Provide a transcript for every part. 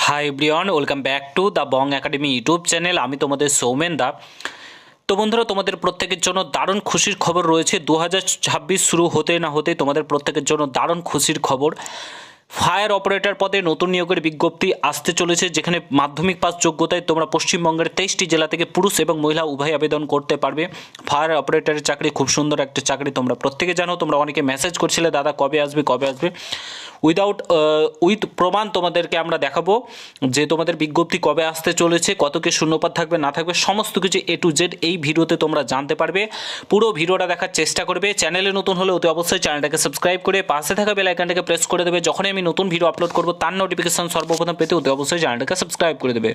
Hi everyone, welcome back to the Bong academy YouTube channel. আমি তোমাদের সৌমেন দা। তো বন্ধুরা, তোমাদের প্রত্যেকের জন্য দারুণ খুশির খবর রয়েছে। 2026 শুরু হতে না হতে তোমাদের প্রত্যেকের জন্য দারুণ খুশির খবর। ফায়ার অপারেটর পদে নতুন নিয়োগের বিজ্ঞপ্তি আসতে চলেছে, যেখানে মাধ্যমিক পাস যোগ্যতায় তোমরা পশ্চিমবঙ্গের 23টি জেলা থেকে পুরুষ এবং মহিলা উভয় আবেদন করতে পারবে। ফায়ার অপারেটরের চাকরি খুব সুন্দর একটা চাকরি, তোমরা প্রত্যেকে জানো। তোমরা অনেকে মেসেজ করছিলে, দাদা কবে আসবে কবে আসবে। উইথ প্রমাণ তোমাদেরকে আমরা দেখাবো যে তোমাদের বিজ্ঞপ্তি কবে আসতে চলেছে, কত কি শূন্যপদ থাকবে না থাকবে, সমস্ত কিছু A to Z এই ভিডিওতে তোমরা জানতে পারবে। পুরো ভিডিওটা দেখার চেষ্টা করবে। চ্যানেলে নতুন হলে অতি অবশ্যই চ্যানেলটাকে সাবস্ক্রাইব করে পাশে থাকা বেল আইকনটাকে প্রেস করে দেবে। যখনই আমি নতুন ভিডিও আপলোড করবো তার নোটিফিকেশন সর্বপ্রথম পেতে অতি অবশ্যই চ্যানেলটাকে সাবস্ক্রাইব করে দেবে।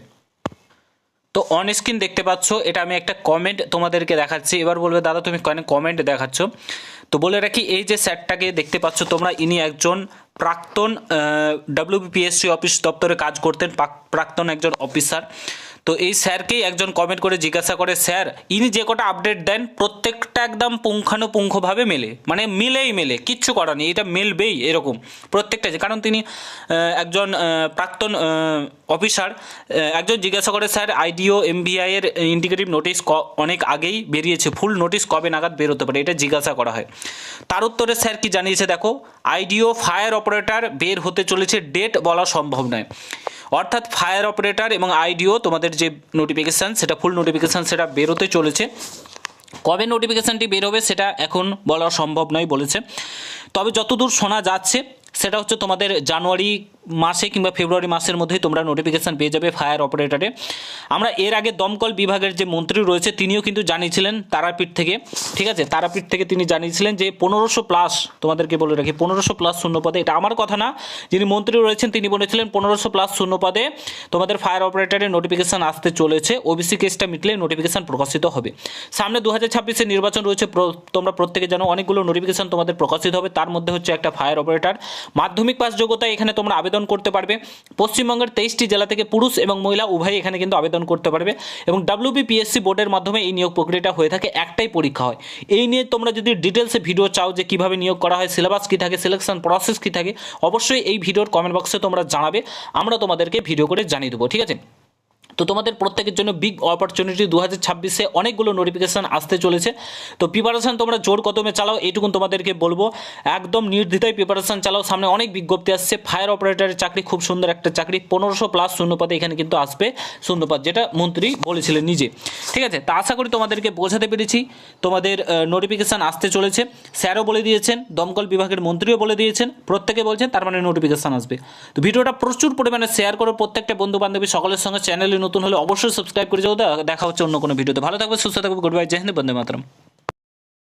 তো অন স্ক্রিন দেখতে পাচ্ছ, এটা আমি একটা কমেন্ট তোমাদেরকে দেখাচ্ছি। এবার বলবে দাদা তুমি কেন কমেন্ট দেখাচ্ছ? তো বলে রাখি, এই যে স্যারটাকে দেখতে পাচ্ছ তোমরা, ইনি একজন প্রাক্তন WBPSC অফিস দপ্তরে কাজ করতেন, প্রাক্তন একজন অফিসার। তো এই স্যারকেই একজন কমেন্ট করে জিজ্ঞাসা করে, স্যার ইনি যে কটা আপডেট দেন প্রত্যেকটা একদম পুঙ্খানুপুঙ্খভাবে মেলে, মানে মেলে, কিচ্ছু করার নেই, এটা মেলবেই এরকম প্রত্যেকটা। কারণ তিনি একজন প্রাক্তন অফিসার। একজন জিজ্ঞাসা করে, স্যার IDO MVI এর ইন্ডিকেটিভ নোটিশ অনেক আগেই বেরিয়েছে, ফুল নোটিশ কবে নাগাদ বেরোতে পারে, এটা জিজ্ঞাসা করা হয়। তার উত্তরে স্যার কি জানিয়েছে দেখো, IDO ফায়ার অপারেটর বের হতে চলেছে, ডেট বলা সম্ভব নয়। অর্থাৎ ফায়ার অপারেটর এবং IDO তোমাদের যে নোটিফিকেশান, সেটা ফুল নোটিফিকেশান সেটা বেরোতে চলেছে। কবে নোটিফিকেশানটি বের হবে সেটা এখন বলা সম্ভব নয় বলেছে। তবে যতদূর শোনা যাচ্ছে সেটা হচ্ছে তোমাদের জানুয়ারি মাসে কিংবা ফেব্রুয়ারি মাসের মধ্যেই তোমরা নোটিফিকেশান পেয়ে যাবে ফায়ার অপারেটরে। আমরা এর আগে দমকল বিভাগের যে মন্ত্রী রয়েছে তিনিও কিন্তু জানিয়েছিলেন তারাপীঠ থেকে, ঠিক আছে, তারাপীঠ থেকে তিনি জানিয়েছিলেন যে 1500+, তোমাদেরকে বলে রাখি 1500+ শূন্যপদে, এটা আমার কথা না, যিনি মন্ত্রী রয়েছেন তিনি বলেছিলেন 1500+ শূন্যপদে তোমাদের ফায়ার অপারেটরের নোটিফিকেশান আসতে চলেছে। ওবিসি কেসটা মিটলে নোটিফিকেশান প্রকাশিত হবে। সামনে 2026-এর নির্বাচন রয়েছে, তোমরা প্রত্যেকে জানো, অনেকগুলো নোটিফিকেশান তোমাদের প্রকাশিত হবে। তার মধ্যে হচ্ছে একটা ফায়ার অপারেটর। মাধ্যমিক পাস যোগ্যতায় এখানে তোমরা আবেদন করতে পারবে। পশ্চিমবঙ্গের 23টি জেলা থেকে পুরুষ এবং মহিলা উভয় এখানে কিন্তু আবেদন করতে পারবে। এবং WBPSC বোর্ডের মাধ্যমে এই নিয়োগ প্রক্রিয়াটা হয়ে থাকে, একটাই পরীক্ষা হয়। এই নিয়ে তোমরা যদি ডিটেলসে ভিডিও চাও যে কিভাবে নিয়োগ করা হয়, সিলেবাস কী থাকে, সিলেকশন প্রসেস কী থাকে, অবশ্যই এই ভিডিওর কমেন্ট বক্সে তোমরা জানাবে, আমরা তোমাদেরকে ভিডিও করে জানিয়ে দেবো, ঠিক আছে। তো তোমাদের প্রত্যেকের জন্য বিগ অপরচুনিটি, 2026-এ অনেকগুলো নোটিফিকেশান আসতে চলেছে। তো প্রিপারেশান তোমরা জোর কদমে চালাও, এইটুকুন তোমাদেরকে বলবো। একদম নির্দ্বিধায় প্রিপারেশান চালাও, সামনে অনেক বিজ্ঞপ্তি আসছে। ফায়ার অপারেটরের চাকরি খুব সুন্দর একটা চাকরি, 1500+ শূন্যপদে এখানে কিন্তু আসবে শূন্যপদ, যেটা মন্ত্রী বলেছিলেন নিজে, ঠিক আছে। তা আশা করি তোমাদেরকে বোঝাতে পেরেছি। তোমাদের নোটিফিকেশান আসতে চলেছে, স্যারও বলে দিয়েছেন, দমকল বিভাগের মন্ত্রীও বলে দিয়েছেন, প্রত্যেকে বলছেন, তার মানে নোটিফিকেশান আসবে। তো ভিডিওটা প্রচুর পরিমাণে শেয়ার করো প্রত্যেকটা বন্ধু বান্ধবী সকলের সঙ্গে। চ্যানেলে নতুন হলে অবশ্যই সাবস্ক্রাইব করে যাও। দেখা হচ্ছে অন্য কোনো ভিডিওতে। ভালো থাকবে, সুস্থ থাকবে, গুড বাই, জয় হিন্দ, বন্দে মাতরম।